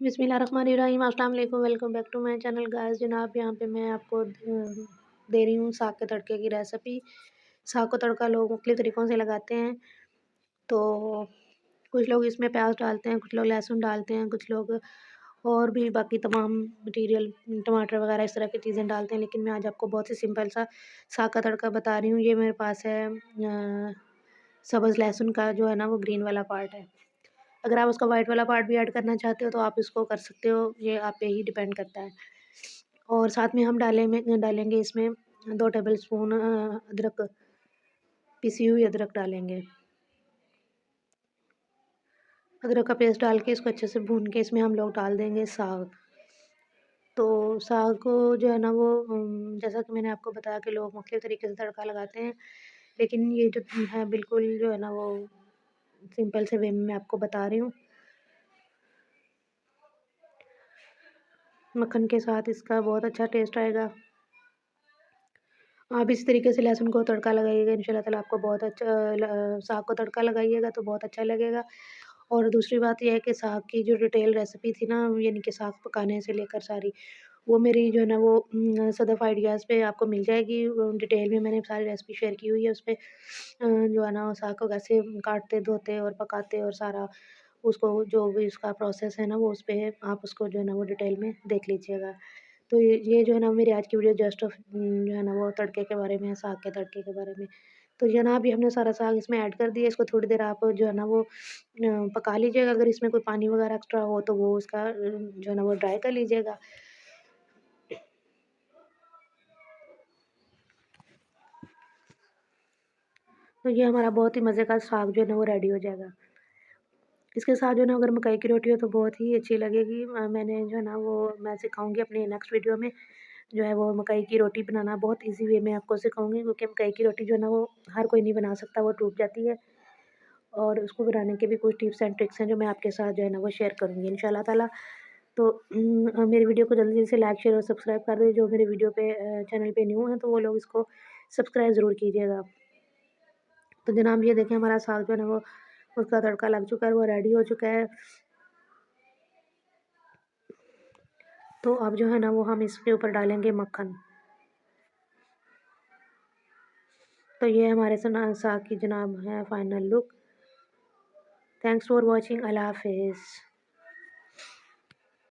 बिस्मिल्लाहिर्रहमानिर्रहीम, अस्सलाम वालेकुम, welcome back to my channel guys. जनाब यहाँ पे मैं आपको दे रही हूँ साग के तड़के की रेसिपी। साग को तड़का लोग मुख्तलिफ़ तरीक़ों से लगाते हैं। तो कुछ लोग इसमें प्याज डालते हैं, कुछ लोग लहसुन डालते हैं, कुछ लोग और भी बाकी तमाम मटीरियल टमाटर वगैरह इस तरह की चीज़ें डालते हैं। लेकिन मैं आज आपको बहुत ही सिंपल सा साग का तड़का बता रही हूँ। ये मेरे पास है सब्ज़ लहसुन का जो है ना वो ग्रीन वाला पार्ट है। अगर आप उसका वाइट वाला पार्ट भी ऐड करना चाहते हो तो आप इसको कर सकते हो, ये आप पे ही डिपेंड करता है। और साथ में हम डालेंगे इसमें 2 टेबल स्पून अदरक, पिसी हुई अदरक डालेंगे। अदरक का पेस्ट डाल के इसको अच्छे से भून के इसमें हम लोग डाल देंगे साग। तो साग को जो है ना वो जैसा कि मैंने आपको बताया कि लोग मुख्तलिफ़ तरीके से तड़का लगाते हैं, लेकिन ये जो है बिल्कुल जो है ना वो सिंपल से वे में मैं आपको बता रही हूँ। मक्खन के साथ इसका बहुत अच्छा टेस्ट आएगा। आप इस तरीके से लहसुन को तड़का लगाइएगा, इंशाल्लाह ताला आपको बहुत अच्छा साग को तड़का लगाइएगा तो बहुत अच्छा लगेगा। और दूसरी बात ये है कि साग की जो डिटेल रेसिपी थी ना, यानी कि साग पकाने से लेकर सारी, वो मेरी जो है ना वो सदफ़ आइडियाज़ पे आपको मिल जाएगी। डिटेल में मैंने सारी रेसिपी शेयर की हुई है उसपे। जो है ना साग को कैसे काटते, धोते और पकाते और सारा उसको जो भी उसका प्रोसेस है ना वो उसपे है, आप उसको जो है ना वो डिटेल में देख लीजिएगा। तो ये जो है ना मेरी आज की वीडियो जस्ट जो है ना वो तड़के के बारे में है, साग के तड़के के बारे में। तो जनाब ये हमने सारा साग इसमें ऐड कर दिया, इसको थोड़ी देर आप जो है ना वो पका लीजिएगा। अगर इसमें कोई पानी वगैरह एक्स्ट्रा हो तो वो उसका जो है ना वो ड्राई कर लीजिएगा। तो ये हमारा बहुत ही मज़े का साग जो है ना वो रेडी हो जाएगा। इसके साथ जो है ना अगर मकई की रोटी हो तो बहुत ही अच्छी लगेगी। मैंने जो है ना वो मैं सिखाऊँगी अपनी नेक्स्ट वीडियो में, जो है वो मकई की रोटी बनाना बहुत ईज़ी वे में आपको सिखाऊँगी, क्योंकि मकई की रोटी जो है ना वो हर कोई नहीं बना सकता, वो टूट जाती है। और उसको बनाने के भी कुछ टिप्स एंड ट्रिक्स हैं जो मैं आपके साथ जो है ना वो शेयर करूँगी इंशाल्लाह ताला। तो मेरी वीडियो को जल्दी से लाइक, शेयर और सब्सक्राइब कर दें। जो मेरे वीडियो पे चैनल पे न्यू हैं तो वो लोग इसको सब्सक्राइब ज़रूर कीजिएगा। तो जनाब ये देखें हमारा साग जो है ना वो उसका तड़का लग चुका है, वो रेडी हो चुका है। तो अब जो है ना वो हम इसके ऊपर डालेंगे मक्खन। तो ये हमारे साग की जनाब है final look. Thanks for watching. अल्लाह हाफ़िज़।